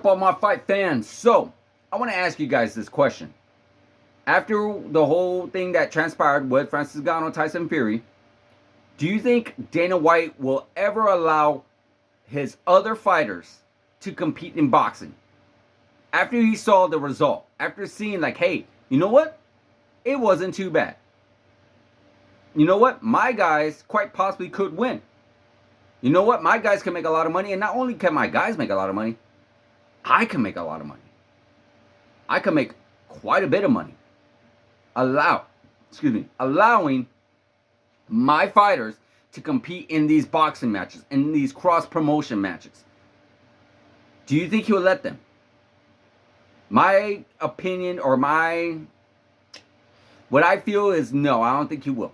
up, all my fight fans? So, I want to ask you guys this question. After the whole thing that transpired with Francis Ngannou, Tyson Fury, do you think Dana White will ever allow his other fighters to compete in boxing? After he saw the result, after seeing like, hey, you know what? It wasn't too bad. You know what? My guys quite possibly could win. You know what? My guys can make a lot of money, and not only can my guys make a lot of money, I can make a lot of money. I can make quite a bit of money. Allowing my fighters to compete in these boxing matches, in these cross-promotion matches. Do you think he will let them? My opinion, or what I feel is no, I don't think he will.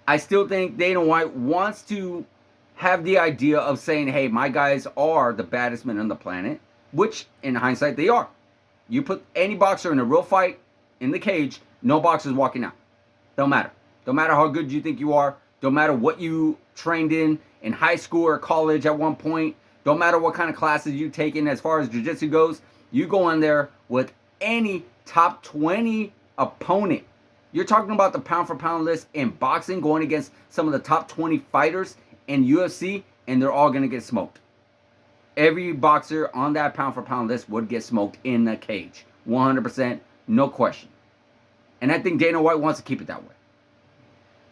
I still think Dana White wants to have the idea of saying, hey, my guys are the baddest men on the planet, which in hindsight they are. You put any boxer in a real fight in the cage, no boxer's walking out. Don't matter. Don't matter how good you think you are. Don't matter what you trained in high school or college at one point. Don't matter what kind of classes you taken as far as jiu-jitsu goes. You go in there with any top 20 opponent. You're talking about the pound for pound list in boxing, going against some of the top 20 fighters in UFC, and they're all going to get smoked. Every boxer on that pound for pound list would get smoked in the cage. 100%, no question. And I think Dana White wants to keep it that way.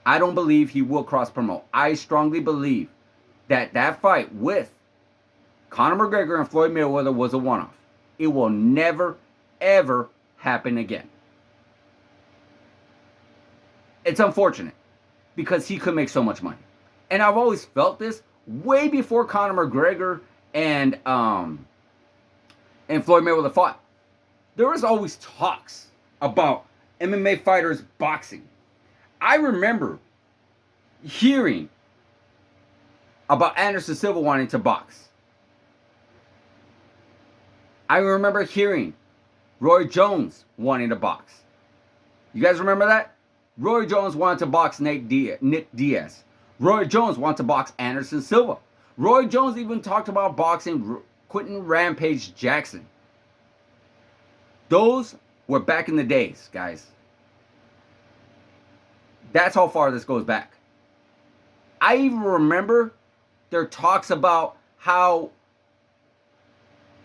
I don't believe he will cross promote. I strongly believe that fight with Conor McGregor and Floyd Mayweather was a one-off. It will never, ever happen again. It's unfortunate because he could make so much money. And I've always felt this way before Conor McGregor and Floyd Mayweather fought. There was always talks about MMA fighters boxing. I remember hearing about Anderson Silva wanting to box. I remember hearing Roy Jones wanting to box. You guys remember that? Roy Jones wanted to box Nick Diaz. Roy Jones wanted to box Anderson Silva. Roy Jones even talked about boxing Quentin Rampage Jackson. Those were back in the days, guys. That's how far this goes back. I even remember there talks about how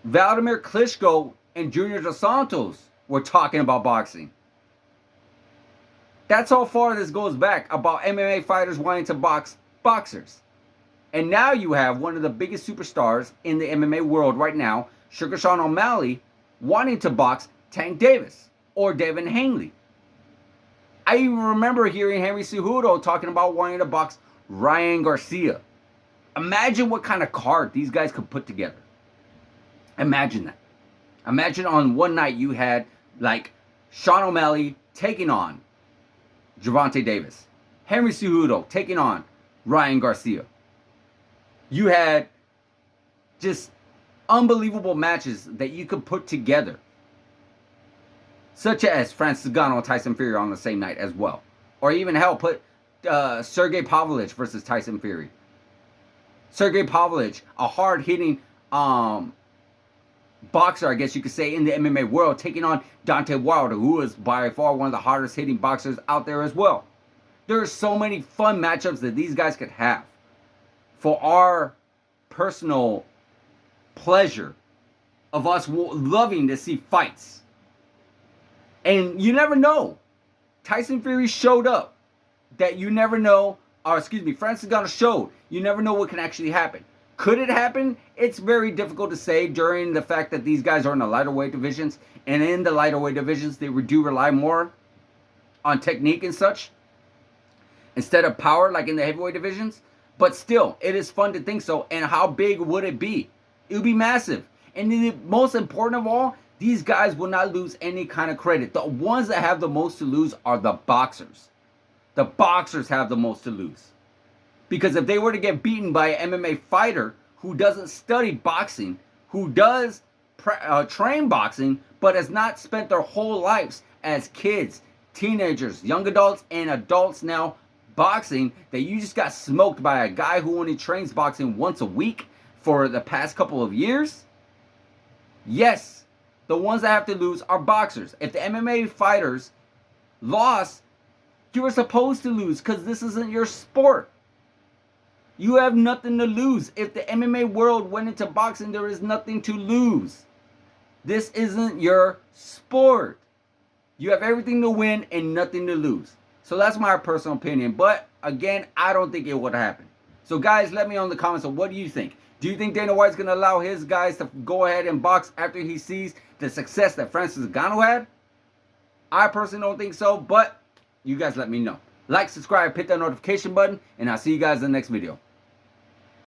Vladimir Klitschko and Junior Dos Santos were talking about boxing. That's how far this goes back, about MMA fighters wanting to box boxers. And now you have one of the biggest superstars in the MMA world right now, Sugar Sean O'Malley, wanting to box Tank Davis or Devin Haney. I even remember hearing Henry Cejudo talking about wanting to box Ryan Garcia. Imagine what kind of card these guys could put together. Imagine that. Imagine on one night you had like Sean O'Malley taking on Gervonta Davis. Henry Cejudo taking on Ryan Garcia. You had just unbelievable matches that you could put together. Such as Francis Ngannou and Tyson Fury on the same night as well. Or even hell, put Sergey Pavlovich versus Tyson Fury. Sergey Pavlovich, a hard-hitting boxer, I guess you could say, in the MMA world, taking on Deontay Wilder, who is by far one of the hardest hitting boxers out there as well. There are so many fun matchups that these guys could have for our personal pleasure of us loving to see fights. And you never know. Tyson Fury showed up that you never know, Francis Ngannou showed you never know what can actually happen. Could it happen? It's very difficult to say during the fact that these guys are in the lighter weight divisions. And in the lighter weight divisions, they do rely more on technique and such instead of power like in the heavyweight divisions. But still, it is fun to think so. And how big would it be? It would be massive. And the most important of all, these guys will not lose any kind of credit. The ones that have the most to lose are the boxers. The boxers have the most to lose. Because if they were to get beaten by an MMA fighter who doesn't study boxing, who does train boxing, but has not spent their whole lives as kids, teenagers, young adults, and adults now boxing, that you just got smoked by a guy who only trains boxing once a week for the past couple of years, Yes, the ones that have to lose are boxers. If the MMA fighters lost, you were supposed to lose because this isn't your sport. You have nothing to lose. If the MMA world went into boxing, there is nothing to lose. This isn't your sport. You have everything to win and nothing to lose. So that's my personal opinion. But again, I don't think it would happen. So guys, let me know in the comments of what do you think? Do you think Dana White's going to allow his guys to go ahead and box after he sees the success that Francis Ngannou had? I personally don't think so, but you guys let me know. Like, subscribe, hit that notification button, and I'll see you guys in the next video.